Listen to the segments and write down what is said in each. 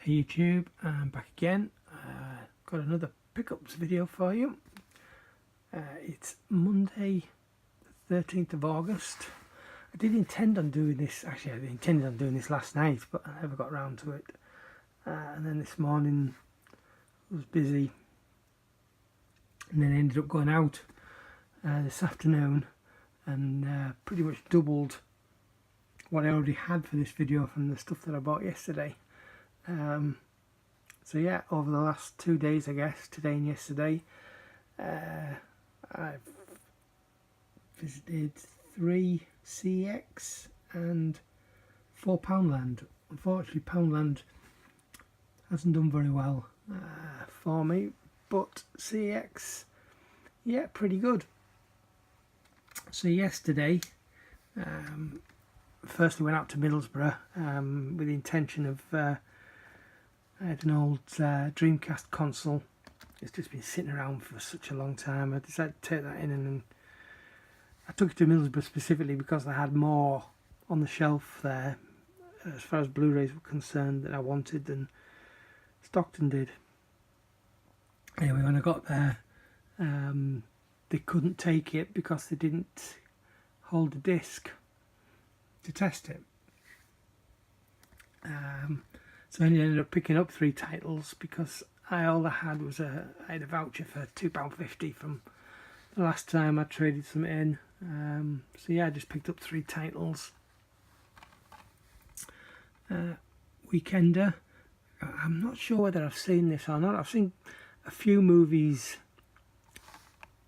Hey YouTube, I'm back again. Got another pickups video for you. It's Monday the 13th of August. I did intend on doing this, actually I intended on doing this last night, but I never got around to it. And then this morning I was busy, and then I ended up going out this afternoon and pretty much doubled what I already had for this video from the stuff that I bought yesterday. So yeah, over the last 2 days, I guess, today and yesterday, I've visited 3 CEX and 4 Poundland. Unfortunately, Poundland hasn't done very well for me, but CEX, yeah, pretty good. So yesterday, firstly went out to Middlesbrough with the intention of I had an old Dreamcast console. It's just been sitting around for such a long time. I decided to take that in, and I took it to Middlesbrough specifically because they had more on the shelf there as far as Blu-rays were concerned that I wanted than Stockton did. Anyway, when I got there, they couldn't take it because they didn't hold a disc to test it. So I ended up picking up 3 titles because all I had was I had a voucher for £2.50 from the last time I traded some in. So yeah, I just picked up 3 titles. Weekender. I'm not sure whether I've seen this or not. I've seen a few movies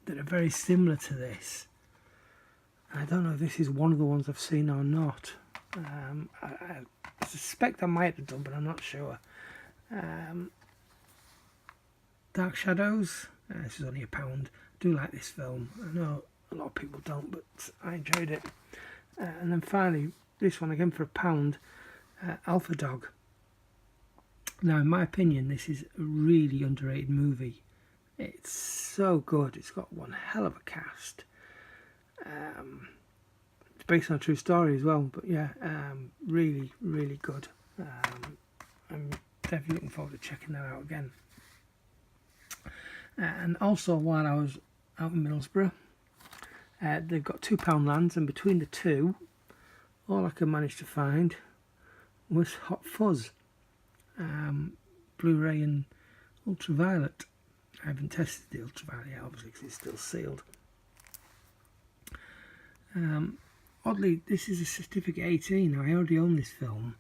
that are very similar to this. I don't know if this is one of the ones I've seen or not. I suspect I might have done, but I'm not sure. Dark Shadows. This is only £1. I do like this film. I know a lot of people don't, but I enjoyed it. And then finally, this one again for £1. Alpha Dog. Now, in my opinion, this is a really underrated movie. It's so good. It's got one hell of a cast. It's based on a true story as well, but yeah, really, really good. I'm definitely looking forward to checking that out again. And also, while I was out in Middlesbrough, they've got 2 Poundlands, and between the two, all I could manage to find was Hot Fuzz, Blu-ray and Ultraviolet. I haven't tested the Ultraviolet yet, obviously, because it's still sealed. Oddly, this is a certificate 18. I already own this film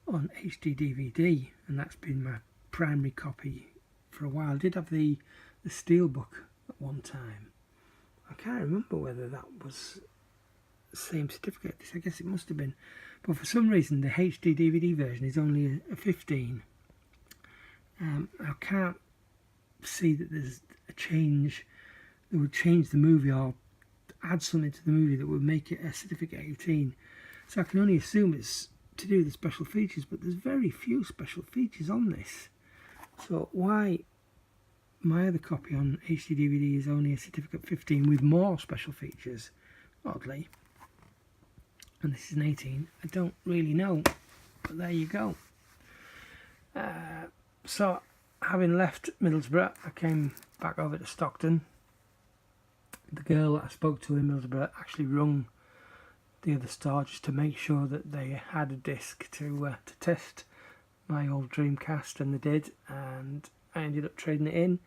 on HD DVD, and that's been my primary copy for a while. I did have the Steelbook at one time. I can't remember whether that was the same certificate. I guess it must have been. But for some reason, the HD DVD version is only a 15. I can't see that there's a change that would change the movie or add something to the movie that would make it a certificate 18. So I can only assume it's to do with the special features, but there's very few special features on this. So why my other copy on HD DVD is only a certificate 15 with more special features, oddly, and this is an 18, I don't really know, but there you go. So having left Middlesbrough, I came back over to Stockton. The girl that I spoke to in Middlesbrough actually rung the other store just to make sure that they had a disc to test my old Dreamcast, and they did, and I ended up trading it in,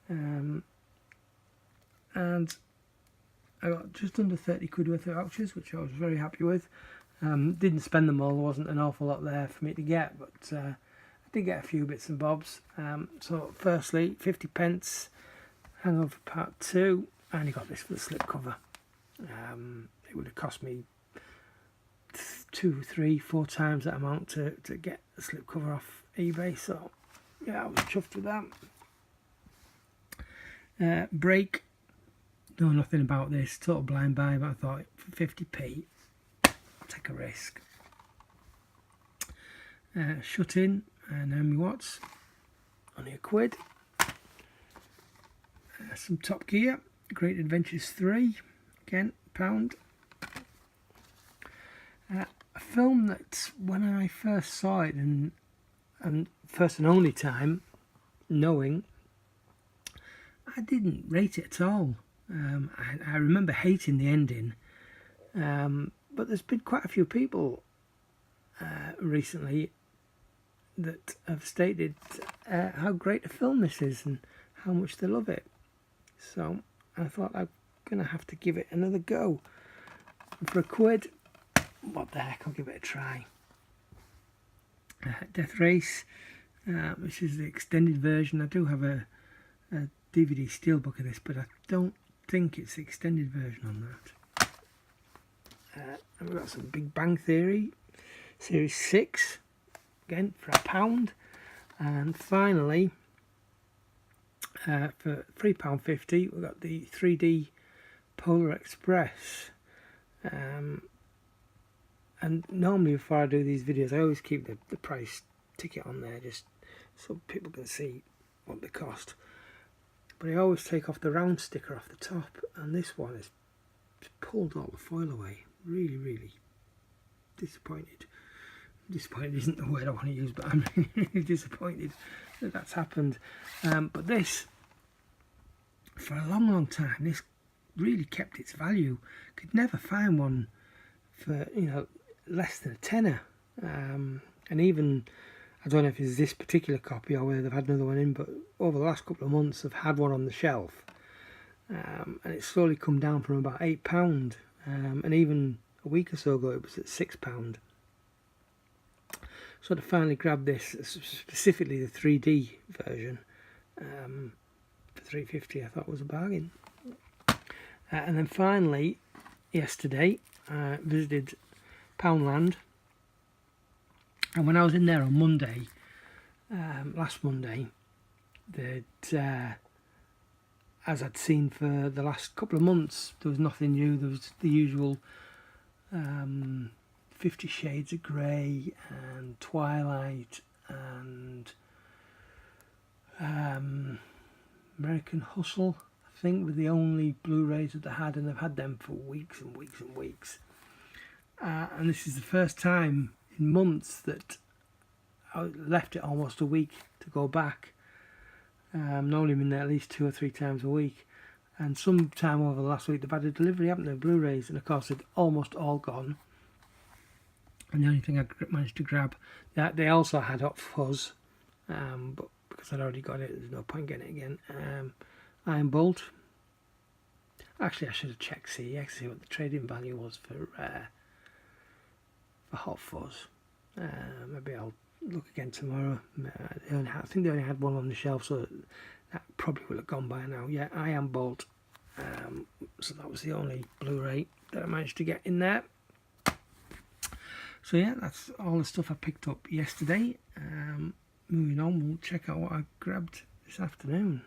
and I got just under 30 quid worth of vouchers, which I was very happy with. Didn't spend them all. There wasn't an awful lot there for me to get, but I did get a few bits and bobs. So firstly, 50p, Hangover Part 2. I only got this for the slipcover. It would have cost me 2, 3, 4 times that amount to get the slipcover off eBay, so yeah, I was chuffed with that. Break, know nothing about this, total blind buy, but I thought for 50p, I'll take a risk. Shut In, Naomi Watts, only £1. Some Top Gear, Great Adventures 3, again, £1. A film that when I first saw it, and and first and only time knowing I didn't rate it at all. I remember hating the ending, but there's been quite a few people recently that have stated how great a film this is and how much they love it. So I thought I'm going to have to give it another go. And for £1, what the heck, I'll give it a try. Death Race, which is the extended version. I do have a DVD steelbook of this, but I don't think it's the extended version on that. And we've got some Big Bang Theory, Series 6, again for £1. And finally, for £3.50, we've got the 3D Polar Express. And normally before I do these videos, I always keep the price ticket on there just so people can see what they cost. But I always take off the round sticker off the top, and this one has pulled all the foil away. Really, really disappointed. Disappointed isn't the word I want to use, but I'm really disappointed that that's happened. But this, for a long, long time, this really kept its value. Could never find one for, you know, less than a tenner. And even, I don't know if it's this particular copy or whether they've had another one in, but over the last couple of months I've had one on the shelf, and it's slowly come down from about £8, and even a week or so ago it was at £6. So to finally grab this, specifically the 3D version, for £3.50, I thought was a bargain. And then finally, yesterday, I visited Poundland, and when I was in there on Monday, last Monday, that as I'd seen for the last couple of months, there was nothing new. There was the usual 50 Shades of Grey and Twilight and American Hustle, I think, were the only Blu-rays that they had, and they've had them for weeks and weeks and weeks. And this is the first time in months that I left it almost a week to go back. Normally I'm in there at least 2 or 3 times a week, and sometime over the last week they've had a delivery, haven't they, Blu-rays, and of course they'd almost all gone. And the only thing I managed to grab, they also had Hot Fuzz, but because I'd already got it, there's no point getting it again. Iron Bolt. Actually, I should have checked CEX to see what the trading value was for Hot Fuzz. Maybe I'll look again tomorrow. I think they only had one on the shelf, so that probably will have gone by now. Yeah, Iron Bolt. So that was the only Blu-ray that I managed to get in there. So yeah, that's all the stuff I picked up yesterday. Moving on, we'll check out what I grabbed this afternoon.